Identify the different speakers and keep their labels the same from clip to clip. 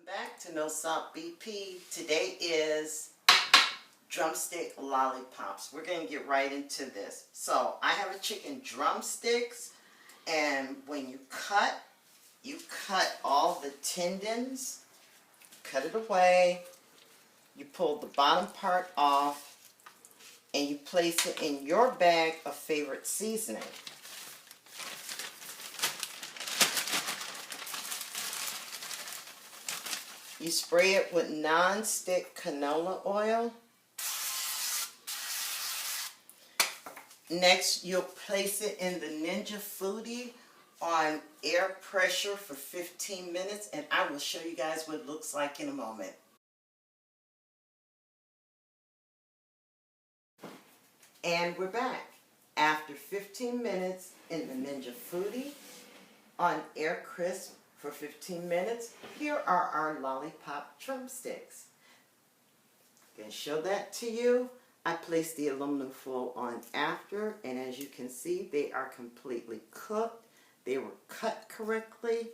Speaker 1: Back to No Salt BP. Today is drumstick lollipops. We're going to get right into this. So I have a chicken drumsticks, and when you cut all the tendons, cut it away, you pull the bottom part off, and you place it in your bag of favorite seasoning. You spray it with non-stick canola oil. Next, you'll place it in the Ninja Foodie on air pressure for 15 minutes, and I will show you guys what it looks like in a moment. And we're back. After 15 minutes in the Ninja Foodie on air crisp for 15 minutes, here are our lollipop drumsticks. I'm going to show that to you. I placed the aluminum foil on after, and as you can see, they are completely cooked. They were cut correctly.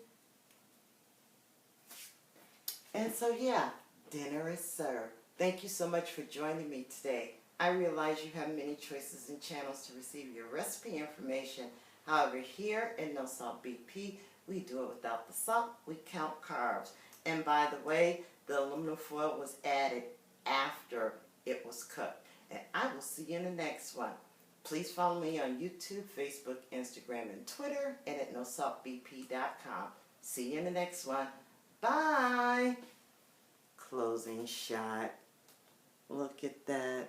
Speaker 1: And so yeah, dinner is served. Thank you so much for joining me today. I realize you have many choices and channels to receive your recipe information. However, here in No Salt BP, we do it without the salt. We count carbs. And by the way, the aluminum foil was added after it was cooked. And I will see you in the next one. Please follow me on YouTube, Facebook, Instagram, and Twitter, and at NoSaltBP.com. See you in the next one. Bye. Closing shot. Look at that.